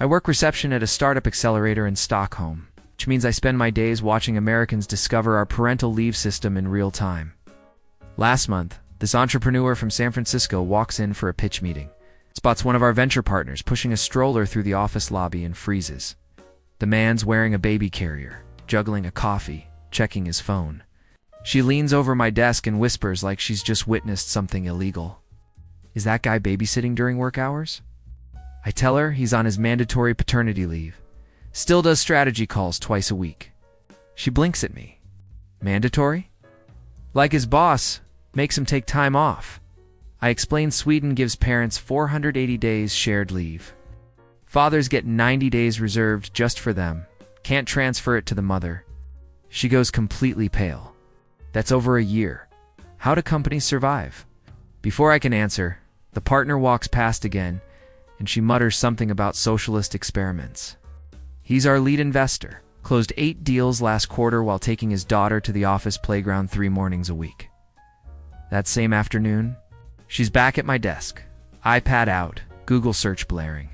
I work reception at a startup accelerator in Stockholm, which means I spend my days watching Americans discover our parental leave system in real time. Last month, this entrepreneur from San Francisco walks in for a pitch meeting, spots one of our venture partners pushing a stroller through the office lobby and freezes. The man's wearing a baby carrier, juggling a coffee, checking his phone. She leans over my desk and whispers like she's just witnessed something illegal. Is that guy babysitting during work hours? I tell her he's on his mandatory paternity leave. Still does strategy calls twice a week. She blinks at me. Mandatory? Like his boss, makes him take time off. I explain Sweden gives parents 480 days shared leave. Fathers get 90 days reserved just for them. Can't transfer it to the mother. She goes completely pale. That's over a year. How do companies survive? Before I can answer, the partner walks past again, and she mutters something about socialist experiments. He's our lead investor. Closed 8 deals last quarter while taking his daughter to the office playground 3 mornings a week. That same afternoon, she's back at my desk. iPad out, Google search blaring.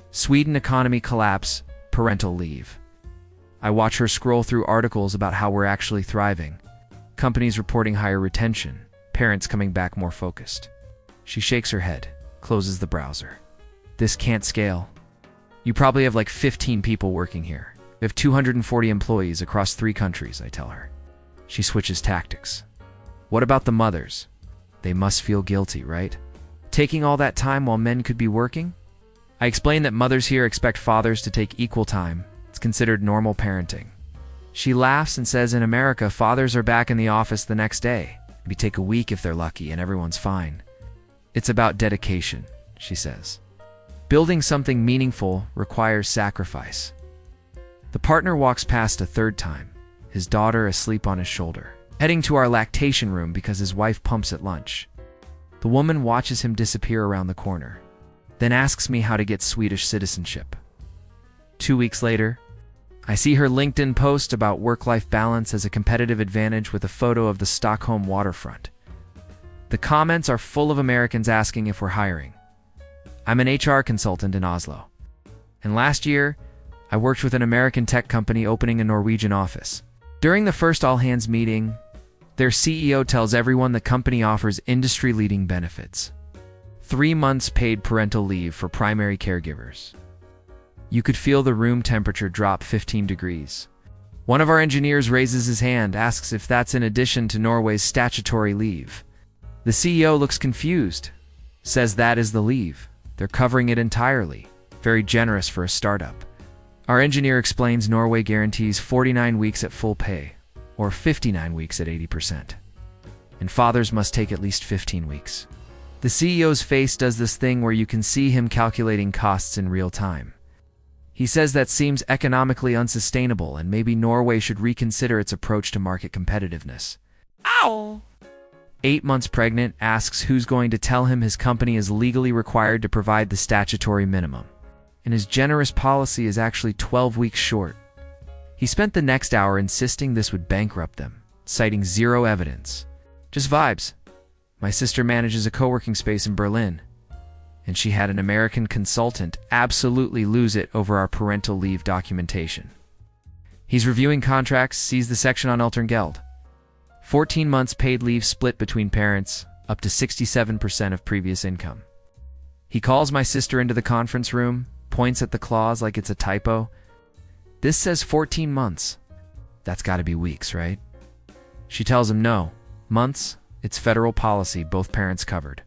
Sweden economy collapse, parental leave. I watch her scroll through articles about how we're actually thriving. Companies reporting higher retention, parents coming back more focused. She shakes her head, closes the browser. This can't scale. You probably have like 15 people working here. We have 240 employees across 3 countries, I tell her. She switches tactics. What about the mothers? They must feel guilty, right? Taking all that time while men could be working? I explain that mothers here expect fathers to take equal time. It's considered normal parenting. She laughs and says in America, fathers are back in the office the next day. Maybe take a week if they're lucky and everyone's fine. It's about dedication, she says. Building something meaningful requires sacrifice. The partner walks past a 3rd time, his daughter asleep on his shoulder, heading to our lactation room because his wife pumps at lunch. The woman watches him disappear around the corner, then asks me how to get Swedish citizenship. 2 weeks later, I see her LinkedIn post about work-life balance as a competitive advantage with a photo of the Stockholm waterfront. The comments are full of Americans asking if we're hiring. I'm an HR consultant in Oslo. And last year, I worked with an American tech company opening a Norwegian office. During the first all-hands meeting, their CEO tells everyone the company offers industry-leading benefits. 3 months paid parental leave for primary caregivers. You could feel the room temperature drop 15 degrees. One of our engineers raises his hand, asks if that's in addition to Norway's statutory leave. The CEO looks confused, says that is the leave. They're covering it entirely. Very generous for a startup. Our engineer explains Norway guarantees 49 weeks at full pay, or 59 weeks at 80%. And fathers must take at least 15 weeks. The CEO's face does this thing where you can see him calculating costs in real time. He says that seems economically unsustainable and maybe Norway should reconsider its approach to market competitiveness. Ow! 8 months pregnant, asks who's going to tell him his company is legally required to provide the statutory minimum. And his generous policy is actually 12 weeks short. He spent the next hour insisting this would bankrupt them, citing zero evidence. Just vibes. My sister manages a co-working space in Berlin, and she had an American consultant absolutely lose it over our parental leave documentation. He's reviewing contracts, sees the section on Elterngeld. 14 months paid leave split between parents, up to 67% of previous income. He calls my sister into the conference room, points at the clause like it's a typo. This says 14 months. That's gotta be weeks, right? She tells him no. Months, it's federal policy, both parents covered.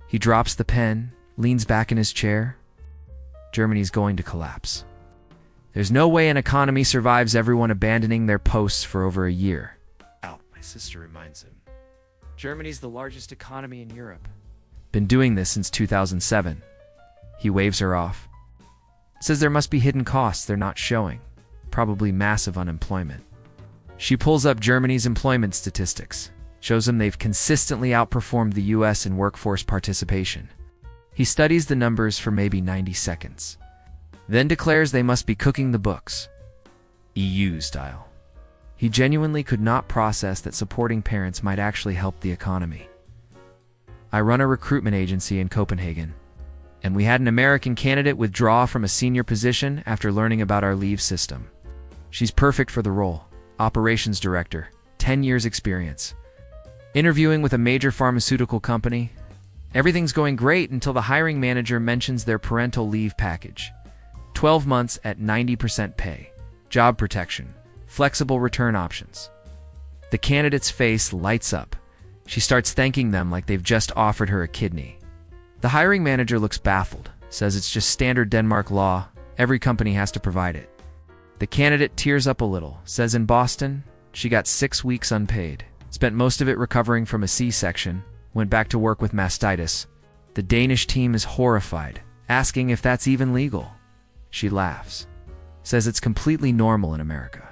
He drops the pen, leans back in his chair. Germany's going to collapse. There's no way an economy survives everyone abandoning their posts for over a year. My sister reminds him. Germany's the largest economy in Europe. Been doing this since 2007. He waves her off. Says there must be hidden costs they're not showing. Probably massive unemployment. She pulls up Germany's employment statistics. Shows him they've consistently outperformed the US in workforce participation. He studies the numbers for maybe 90 seconds. Then declares they must be cooking the books. EU style. He genuinely could not process that supporting parents might actually help the economy. I run a recruitment agency in Copenhagen. And we had an American candidate withdraw from a senior position after learning about our leave system. She's perfect for the role. Operations director, 10 years experience. Interviewing with a major pharmaceutical company. Everything's going great until the hiring manager mentions their parental leave package. 12 months at 90% pay. Job protection. Flexible return options. The candidate's face lights up. She starts thanking them like they've just offered her a kidney. The hiring manager looks baffled, says it's just standard Denmark law. Every company has to provide it. The candidate tears up a little, says in Boston, she got 6 weeks unpaid, spent most of it recovering from a C-section, went back to work with mastitis. The Danish team is horrified, asking if that's even legal. She laughs, says it's completely normal in America.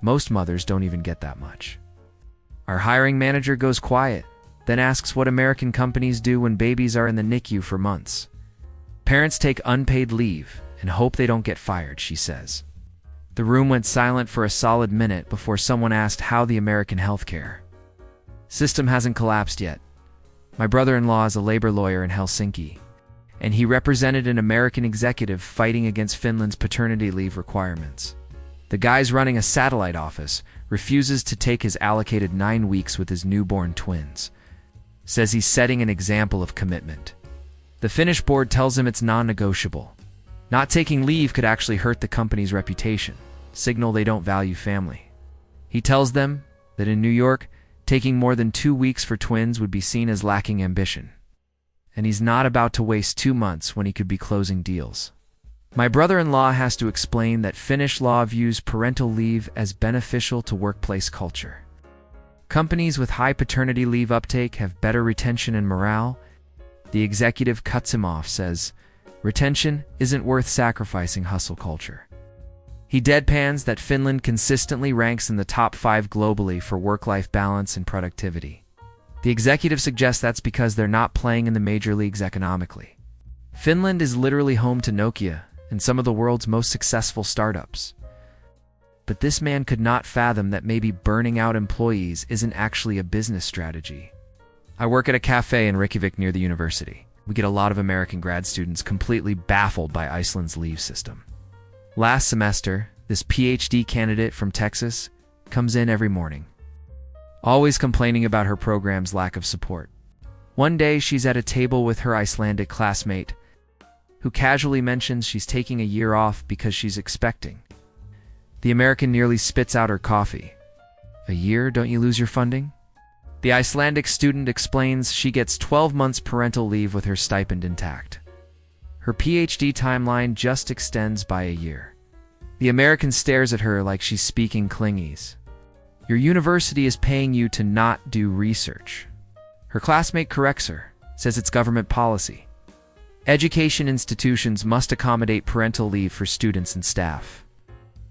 Most mothers don't even get that much. Our hiring manager goes quiet, then asks what American companies do when babies are in the NICU for months. Parents take unpaid leave and hope they don't get fired, she says. The room went silent for a solid minute before someone asked how the American healthcare system hasn't collapsed yet. My brother-in-law is a labor lawyer in Helsinki, and he represented an American executive fighting against Finland's paternity leave requirements. The guy's running a satellite office, refuses to take his allocated 9 weeks with his newborn twins. Says he's setting an example of commitment. The Finnish board tells him it's non-negotiable. Not taking leave could actually hurt the company's reputation, signal they don't value family. He tells them that in New York, taking more than 2 weeks for twins would be seen as lacking ambition. And he's not about to waste 2 months when he could be closing deals. My brother-in-law has to explain that Finnish law views parental leave as beneficial to workplace culture. Companies with high paternity leave uptake have better retention and morale. The executive cuts him off, says, retention isn't worth sacrificing hustle culture. He deadpans that Finland consistently ranks in the top 5 globally for work-life balance and productivity. The executive suggests that's because they're not playing in the major leagues economically. Finland is literally home to Nokia and some of the world's most successful startups. But this man could not fathom that maybe burning out employees isn't actually a business strategy. I work at a cafe in Reykjavik near the university. We get a lot of American grad students completely baffled by Iceland's leave system. Last semester, this PhD candidate from Texas comes in every morning, always complaining about her program's lack of support. One day, she's at a table with her Icelandic classmate, who casually mentions she's taking a year off because she's expecting. The American nearly spits out her coffee. A year, don't you lose your funding? The Icelandic student explains she gets 12 months parental leave with her stipend intact. Her PhD timeline just extends by a year. The American stares at her like she's speaking Klingese. Your university is paying you to not do research. Her classmate corrects her, says it's government policy. Education institutions must accommodate parental leave for students and staff.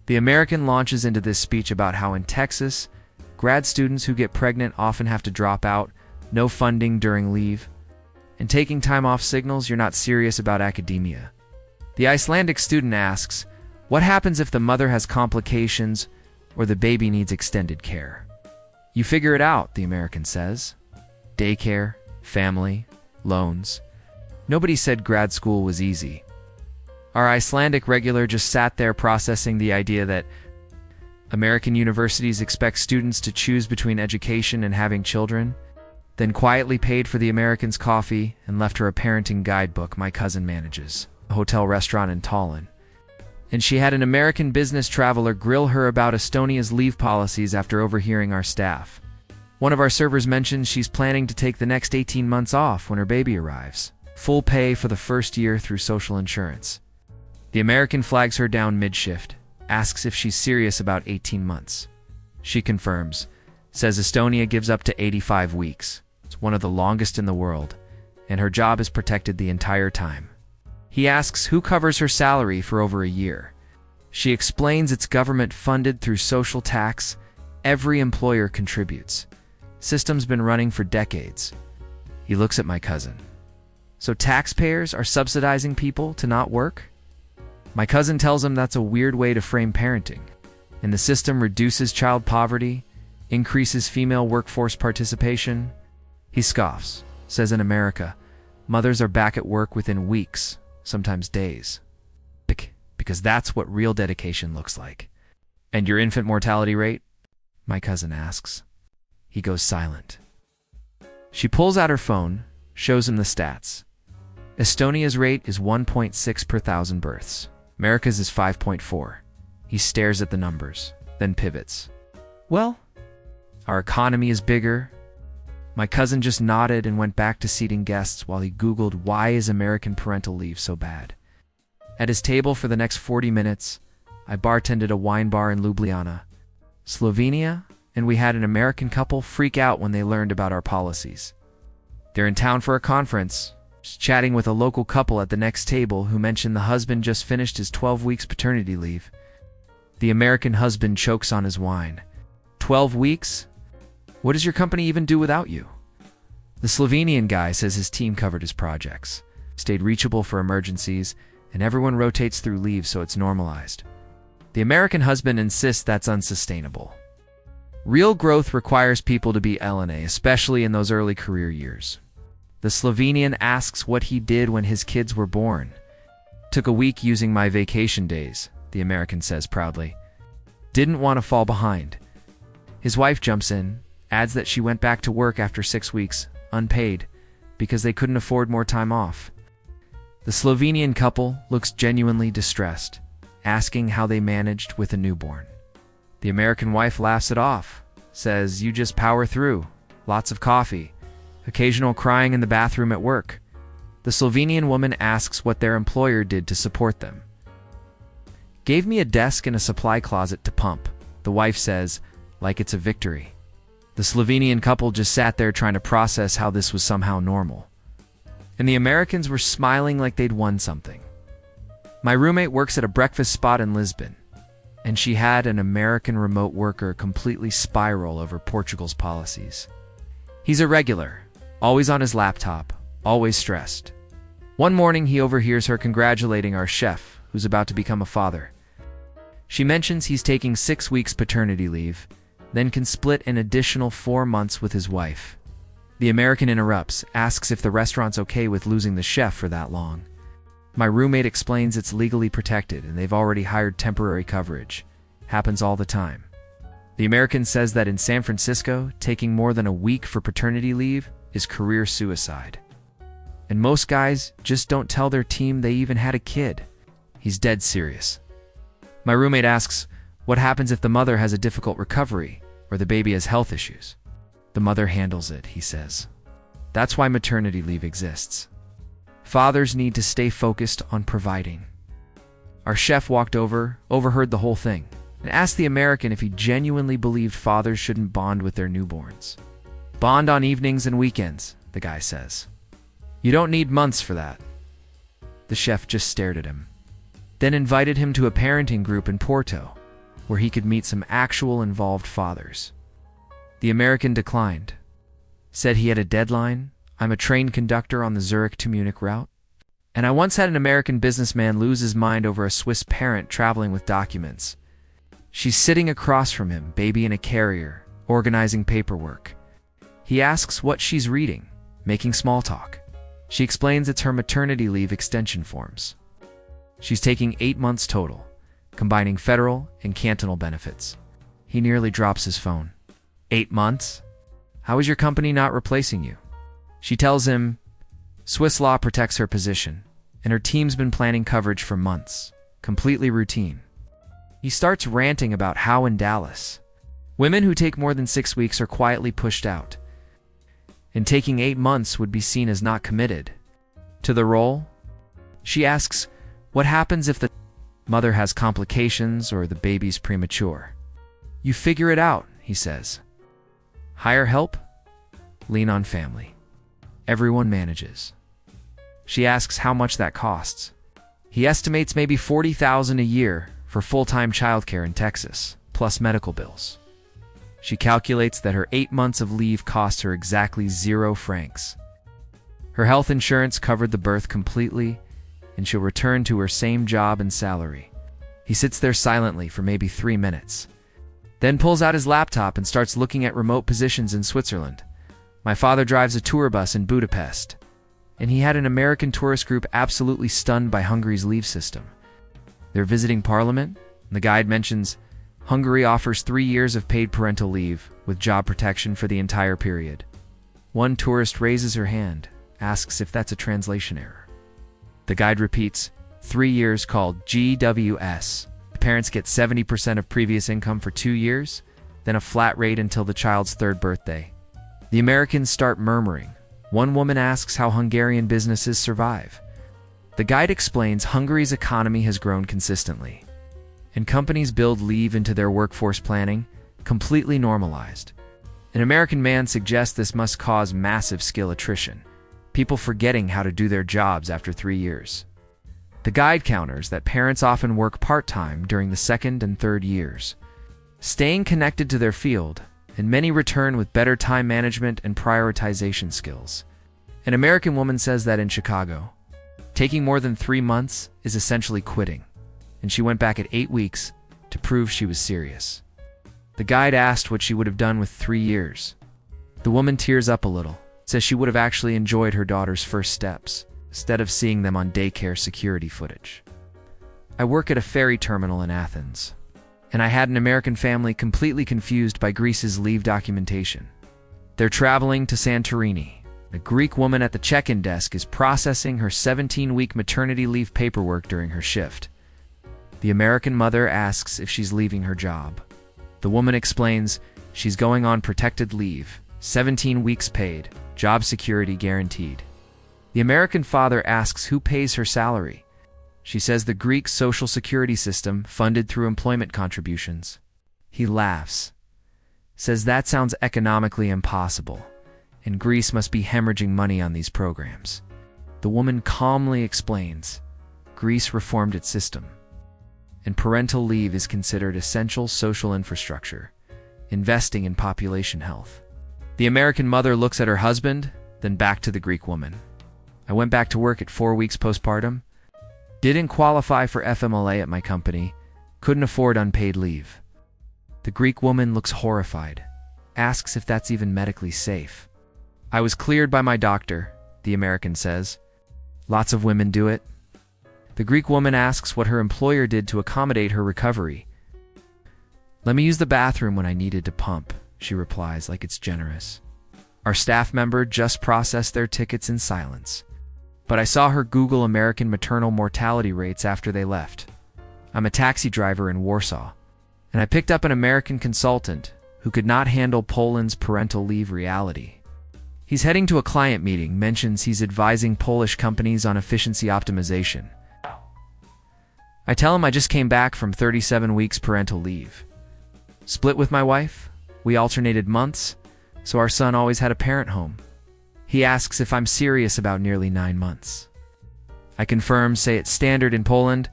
The American launches into this speech about how in Texas, grad students who get pregnant often have to drop out, no funding during leave, and taking time off signals you're not serious about academia. The Icelandic student asks, what happens if the mother has complications or the baby needs extended care? You figure it out, the American says. Daycare, family, loans. Nobody said grad school was easy. Our Icelandic regular just sat there processing the idea that American universities expect students to choose between education and having children, then quietly paid for the American's coffee and left her a parenting guidebook my cousin manages, a hotel restaurant in Tallinn. And she had an American business traveler grill her about Estonia's leave policies after overhearing our staff. One of our servers mentions she's planning to take the next 18 months off when her baby arrives. Full pay for the first year through social insurance. The American flags her down mid-shift, asks if she's serious about 18 months. She confirms, says Estonia gives up to 85 weeks. It's one of the longest in the world, and her job is protected the entire time. He asks who covers her salary for over a year. She explains it's government-funded through social tax. Every employer contributes. System's been running for decades. He looks at my cousin. So taxpayers are subsidizing people to not work? My cousin tells him that's a weird way to frame parenting, and the system reduces child poverty, increases female workforce participation. He scoffs, says in America, Mothers are back at work within weeks, sometimes days. Because that's what real dedication looks like. And your infant mortality rate? My cousin asks. He goes silent. She pulls out her phone, shows him the stats. Estonia's rate is 1.6 per thousand births. America's is 5.4. He stares at the numbers, then pivots. Well, our economy is bigger. My cousin just nodded and went back to seating guests while he Googled why is American parental leave so bad. At his table for the next 40 minutes, I bartended a wine bar in Ljubljana, Slovenia, and we had an American couple freak out when they learned about our policies. They're in town for a conference, just chatting with a local couple at the next table who mentioned the husband just finished his 12 weeks paternity leave. The American husband chokes on his wine. 12 weeks? What does your company even do without you? The Slovenian guy says his team covered his projects, stayed reachable for emergencies, and everyone rotates through leave so it's normalized. The American husband insists that's unsustainable. Real growth requires people to be LNA, especially in those early career years. The Slovenian asks what he did when his kids were born. Took a week using my vacation days, the American says proudly. Didn't want to fall behind. His wife jumps in, adds that she went back to work after 6 weeks, unpaid, because they couldn't afford more time off. The Slovenian couple looks genuinely distressed, asking how they managed with a newborn. The American wife laughs it off, says you just power through, lots of coffee, occasional crying in the bathroom at work. The Slovenian woman asks what their employer did to support them. Gave me a desk and a supply closet to pump, the wife says, like it's a victory. The Slovenian couple just sat there trying to process how this was somehow normal. And the Americans were smiling like they'd won something. My roommate works at a breakfast spot in Lisbon, and she had an American remote worker completely spiral over Portugal's policies. He's irregular, always on his laptop, always stressed. One morning he overhears her congratulating our chef, who's about to become a father. She mentions he's taking 6 weeks paternity leave, then can split an additional 4 months with his wife. The American interrupts, asks if the restaurant's okay with losing the chef for that long. My roommate explains it's legally protected and they've already hired temporary coverage. Happens all the time. The American says that in San Francisco, taking more than a week for paternity leave is career suicide. And most guys just don't tell their team they even had a kid. He's dead serious. My roommate asks, what happens if the mother has a difficult recovery or the baby has health issues? The mother handles it, he says. That's why maternity leave exists. Fathers need to stay focused on providing. Our chef walked over, overheard the whole thing, and asked the American if he genuinely believed fathers shouldn't bond with their newborns. Bond on evenings and weekends, the guy says. You don't need months for that. The chef just stared at him, then invited him to a parenting group in Porto, where he could meet some actual involved fathers. The American declined, said he had a deadline. I'm a train conductor on the Zurich to Munich route, and I once had an American businessman lose his mind over a Swiss parent traveling with documents. She's sitting across from him, baby in a carrier, organizing paperwork. He asks what she's reading, making small talk. She explains it's her maternity leave extension forms. She's taking 8 months total, combining federal and cantonal benefits. He nearly drops his phone. 8 months? How is your company not replacing you? She tells him Swiss law protects her position, and her team's been planning coverage for months. Completely routine. He starts ranting about how in Dallas, women who take more than 6 weeks are quietly pushed out, and taking 8 months would be seen as not committed to the role. She asks, what happens if the mother has complications or the baby's premature? You figure it out, he says. Hire help? Lean on family. Everyone manages. She asks how much that costs. He estimates maybe $40,000 a year for full-time childcare in Texas, plus medical bills. She calculates that her 8 months of leave cost her exactly 0 francs. Her health insurance covered the birth completely, and she'll return to her same job and salary. He sits there silently for maybe 3 minutes, then pulls out his laptop and starts looking at remote positions in Switzerland. My father drives a tour bus in Budapest. and he had an American tourist group absolutely stunned by Hungary's leave system. They're visiting Parliament, and the guide mentions Hungary offers 3 years of paid parental leave with job protection for the entire period. One tourist raises her hand, asks if that's a translation error. The guide repeats, 3 years called GWS. The parents get 70% of previous income for 2 years, then a flat rate until the child's 3rd birthday. The Americans start murmuring. One woman asks how Hungarian businesses survive. The guide explains Hungary's economy has grown consistently, and companies build leave into their workforce planning, completely normalized. An American man suggests this must cause massive skill attrition, people forgetting how to do their jobs after 3 years. The guide counters that parents often work part-time during the 2nd and 3rd years, staying connected to their field, and many return with better time management and prioritization skills. An American woman says that in Chicago, taking more than 3 months is essentially quitting, and she went back at 8 weeks to prove she was serious. The guide asked what she would have done with 3 years. The woman tears up a little, says she would have actually enjoyed her daughter's first steps, instead of seeing them on daycare security footage. I work at a ferry terminal in Athens, and I had an American family completely confused by Greece's leave documentation. They're traveling to Santorini. A Greek woman at the check-in desk is processing her 17-week maternity leave paperwork during her shift. The American mother asks if she's leaving her job. The woman explains she's going on protected leave, 17 weeks paid, job security guaranteed. The American father asks who pays her salary. She says the Greek social security system funded through employment contributions. He laughs, says that sounds economically impossible, and Greece must be hemorrhaging money on these programs. The woman calmly explains Greece reformed its system, and parental leave is considered essential social infrastructure, investing in population health. The American mother looks at her husband, then back to the Greek woman. I went back to work at 4 weeks postpartum, didn't qualify for FMLA at my company, couldn't afford unpaid leave. The Greek woman looks horrified, asks if that's even medically safe. I was cleared by my doctor, the American says. Lots of women do it. The Greek woman asks what her employer did to accommodate her recovery. Let me use the bathroom when I needed to pump, she replies like it's generous. Our staff member just processed their tickets in silence. But I saw her Google American maternal mortality rates after they left. I'm a taxi driver in Warsaw, and I picked up an American consultant who could not handle Poland's parental leave reality. He's heading to a client meeting, mentions he's advising Polish companies on efficiency optimization. I tell him I just came back from 37 weeks parental leave. Split with my wife, we alternated months, so our son always had a parent home. He asks if I'm serious about nearly 9 months. I confirm, say it's standard in Poland,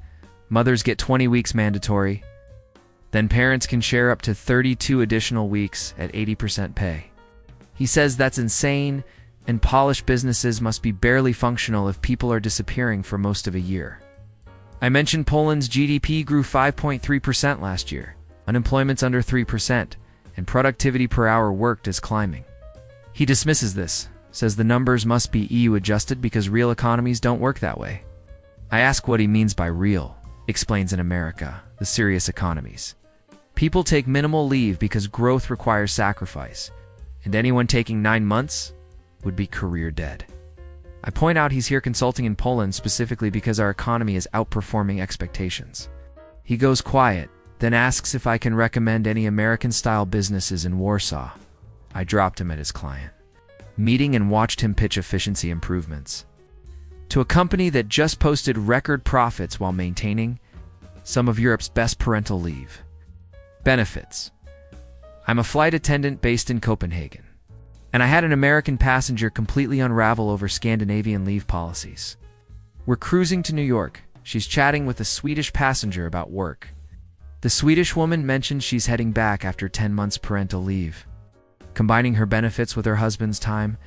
mothers get 20 weeks mandatory, then parents can share up to 32 additional weeks at 80% pay. He says that's insane, and Polish businesses must be barely functional if people are disappearing for most of a year. I mentioned Poland's GDP grew 5.3% last year, unemployment's under 3%, and productivity per hour worked is climbing. He dismisses this, says the numbers must be EU adjusted because real economies don't work that way. I ask what he means by real, explains in America, the serious economies. People take minimal leave because growth requires sacrifice, and anyone taking 9 months would be career dead. I point out he's here consulting in Poland specifically because our economy is outperforming expectations. He goes quiet, then asks if I can recommend any American-style businesses in Warsaw. I dropped him at his client meeting and watched him pitch efficiency improvements to a company that just posted record profits while maintaining some of Europe's best parental leave. Benefits. I'm a flight attendant based in Copenhagen, and I had an American passenger completely unravel over Scandinavian leave policies. We're cruising to New York. She's chatting with a Swedish passenger about work. The Swedish woman mentions she's heading back after 10 months parental leave, combining her benefits with her husband's time,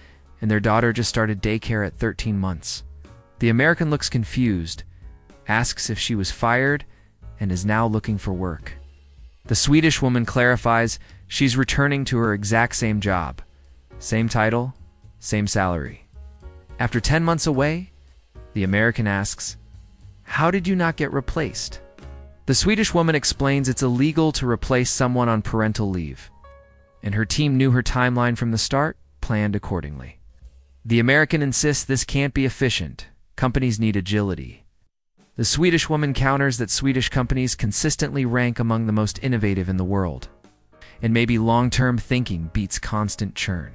and their daughter just started daycare at 13 months. The American looks confused, asks if she was fired, and is now looking for work. The Swedish woman clarifies she's returning to her exact same job, same title, same salary. After 10 months away, the American asks, "How did you not get replaced?" The Swedish woman explains it's illegal to replace someone on parental leave, and her team knew her timeline from the start, planned accordingly. The American insists this can't be efficient. Companies need agility. The Swedish woman counters that Swedish companies consistently rank among the most innovative in the world, and maybe long-term thinking beats constant churn.